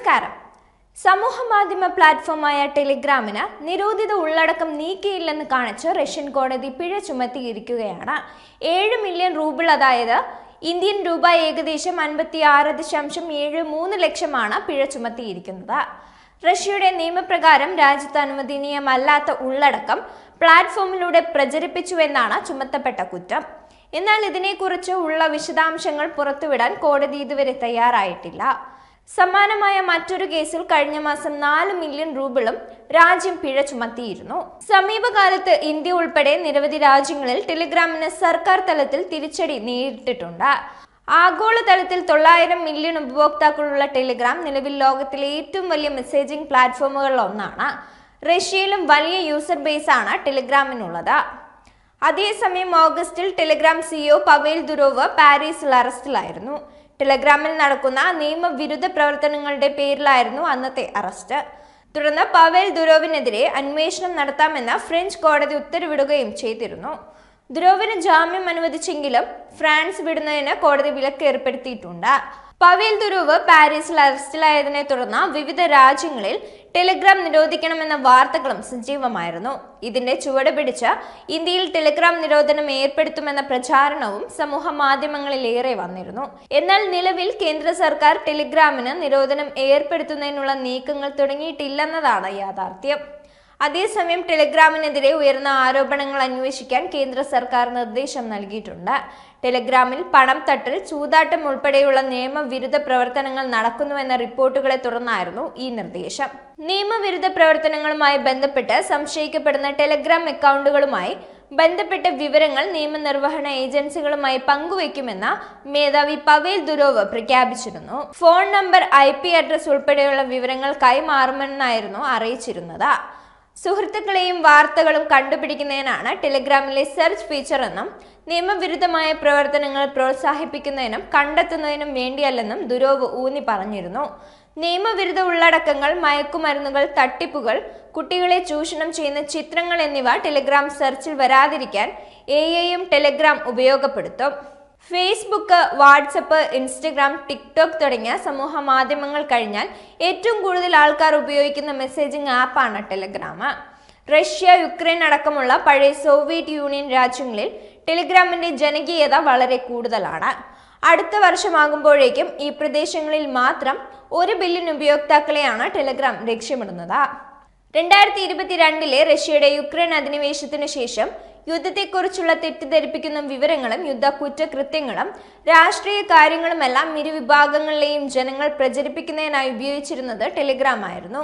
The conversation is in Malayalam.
നമസ്കാരം. സമൂഹമാധ്യമ പ്ലാറ്റ്ഫോമായ ടെലിഗ്രാമിന് നിരോധിത ഉള്ളടക്കം നീക്കിയില്ലെന്ന് കാണിച്ച് റഷ്യൻ കോടതി പിഴ ചുമത്തിയിരിക്കുകയാണ്. 7 മില്യൺ റൂബിൾ, അതായത് ഇന്ത്യൻ രൂപ ഏകദേശം 56.73 ലക്ഷമാണ് പിഴ ചുമത്തിയിരിക്കുന്നത്. റഷ്യയുടെ നിയമപ്രകാരം രാജ്യത്ത് അനുവദനീയമല്ലാത്ത ഉള്ളടക്കം പ്ലാറ്റ്ഫോമിലൂടെ പ്രചരിപ്പിച്ചുവെന്നാണ് ചുമത്തപ്പെട്ട കുറ്റം. എന്നാൽ ഇതിനെക്കുറിച്ച് ഉള്ള വിശദാംശങ്ങൾ പുറത്തുവിടാൻ കോടതി ഇതുവരെ തയ്യാറായിട്ടില്ല. സമാനമായ മറ്റൊരു കേസിൽ കഴിഞ്ഞ മാസം 4 മില്യൺ റൂബിളും രാജ്യം പിഴ ചുമത്തിയിരുന്നു. സമീപകാലത്ത് ഇന്ത്യ ഉൾപ്പെടെ നിരവധി രാജ്യങ്ങളിൽ ടെലിഗ്രാമിന് സർക്കാർ തലത്തിൽ തിരിച്ചടി നേരിട്ടിട്ടുണ്ട്. ആഗോളതലത്തിൽ 900 മില്യൺ ഉപഭോക്താക്കളുള്ള ടെലിഗ്രാം നിലവിൽ ലോകത്തിലെ ഏറ്റവും വലിയ മെസ്സേജിംഗ് പ്ലാറ്റ്ഫോമുകളിൽ ഒന്നാണ്. റഷ്യയിലും വലിയ യൂസർ ബേസ് ആണ് ടെലിഗ്രാമിനുള്ളത്. അതേസമയം ഓഗസ്റ്റിൽ ടെലിഗ്രാം സിഇഒ പവേൽ ദുരോവ് പാരീസിൽ അറസ്റ്റിലായിരുന്നു. ടെലിഗ്രാമിൽ നടക്കുന്ന നിയമവിരുദ്ധ പ്രവർത്തനങ്ങളുടെ പേരിലായിരുന്നു അന്നത്തെ അറസ്റ്റ്. തുടർന്ന് പവേൽ ദുരോവിനെതിരെ അന്വേഷണം നടത്താമെന്ന് ഫ്രഞ്ച് കോടതി ഉത്തരവിടുകയും ചെയ്തിരുന്നു. ദുരോവിന് ജാമ്യം അനുവദിച്ചെങ്കിലും ഫ്രാൻസ് വിടുന്നതിന് കോടതി വിലക്ക് ഏർപ്പെടുത്തിയിട്ടുണ്ട്. പവേൽ ദുരോവ് പാരീസിൽ അറസ്റ്റിലായതിനെ തുടർന്ന് വിവിധ രാജ്യങ്ങളിൽ ടെലിഗ്രാം നിരോധിക്കണമെന്ന വാർത്തകളും സജീവമായിരുന്നു. ഇതിന്റെ ചുവട് പിടിച്ച് ഇന്ത്യയിൽ ടെലിഗ്രാം നിരോധനം ഏർപ്പെടുത്തുമെന്ന പ്രചാരണവും സമൂഹ മാധ്യമങ്ങളിൽ ഏറെ വന്നിരുന്നു. എന്നാൽ നിലവിൽ കേന്ദ്ര സർക്കാർ ടെലിഗ്രാമിന് നിരോധനം ഏർപ്പെടുത്തുന്നതിനുള്ള നീക്കങ്ങൾ തുടങ്ങിയിട്ടില്ലെന്നതാണ് യാഥാർത്ഥ്യം. അതേസമയം ടെലിഗ്രാമിനെതിരെ ഉയർന്ന ആരോപണങ്ങൾ അന്വേഷിക്കാൻ കേന്ദ്ര സർക്കാർ നിർദ്ദേശം നൽകിയിട്ടുണ്ട്. ടെലിഗ്രാമിൽ പണം തട്ടൽ, ചൂതാട്ടം ഉൾപ്പെടെയുള്ള നിയമവിരുദ്ധ പ്രവർത്തനങ്ങൾ നടക്കുന്നുവെന്ന റിപ്പോർട്ടുകളെ തുടർന്നായിരുന്നു ഈ നിർദ്ദേശം. നിയമവിരുദ്ധ പ്രവർത്തനങ്ങളുമായി ബന്ധപ്പെട്ട് സംശയിക്കപ്പെടുന്ന ടെലിഗ്രാം അക്കൗണ്ടുകളുമായി ബന്ധപ്പെട്ട വിവരങ്ങൾ നിയമനിർവഹണ ഏജൻസികളുമായി പങ്കുവയ്ക്കുമെന്ന് മേധാവി പവേൽ ദുരോവ് പ്രഖ്യാപിച്ചിരുന്നു. ഫോൺ നമ്പർ, IP അഡ്രസ് ഉൾപ്പെടെയുള്ള വിവരങ്ങൾ കൈമാറുമെന്നായിരുന്നു അറിയിച്ചിരുന്നത്. സുഹൃത്തുക്കളെയും വാർത്തകളും കണ്ടുപിടിക്കുന്നതിനാണ് ടെലിഗ്രാമിലെ സെർച്ച് ഫീച്ചർ എന്നും നിയമവിരുദ്ധമായ പ്രവർത്തനങ്ങൾ പ്രോത്സാഹിപ്പിക്കുന്നതിനും കണ്ടെത്തുന്നതിനും വേണ്ടിയല്ലെന്നും ദുരോവ് ഊന്നി പറഞ്ഞിരുന്നു. നിയമവിരുദ്ധ ഉള്ളടക്കങ്ങൾ, മയക്കുമരുന്നുകൾ, തട്ടിപ്പുകൾ, കുട്ടികളെ ചൂഷണം ചെയ്യുന്ന ചിത്രങ്ങൾ എന്നിവ ടെലിഗ്രാം സെർച്ചിൽ വരാതിരിക്കാൻ AI-യും ടെലിഗ്രാം ഉപയോഗപ്പെടുത്തും. ഫേസ്ബുക്ക്, വാട്സപ്പ്, ഇൻസ്റ്റഗ്രാം, ടിക്ടോക്ക് തുടങ്ങിയ സമൂഹ മാധ്യമങ്ങൾ കഴിഞ്ഞാൽ ഏറ്റവും കൂടുതൽ ആൾക്കാർ ഉപയോഗിക്കുന്ന മെസ്സേജിംഗ് ആപ്പാണ് ടെലിഗ്രാം. റഷ്യ, യുക്രൈൻ അടക്കമുള്ള പഴയ സോവിയറ്റ് യൂണിയൻ രാജ്യങ്ങളിൽ ടെലിഗ്രാമിന്റെ ജനകീയത വളരെ കൂടുതലാണ്. അടുത്ത വർഷമാകുമ്പോഴേക്കും ഈ പ്രദേശങ്ങളിൽ മാത്രം 1 ബില്യൺ ഉപയോക്താക്കളെയാണ് ടെലിഗ്രാം ലക്ഷ്യമിടുന്നത്. 2022 റഷ്യയുടെ യുക്രൈൻ അധിനിവേശത്തിനു ശേഷം യുദ്ധത്തെക്കുറിച്ചുള്ള തെറ്റിദ്ധരിപ്പിക്കുന്ന വിവരങ്ങളും യുദ്ധ കുറ്റകൃത്യങ്ങളും രാഷ്ട്രീയ കാര്യങ്ങളുമെല്ലാം ഇരു വിഭാഗങ്ങളിലെയും ജനങ്ങൾ പ്രചരിപ്പിക്കുന്നതിനായി ഉപയോഗിച്ചിരുന്നത് ടെലിഗ്രാം ആയിരുന്നു.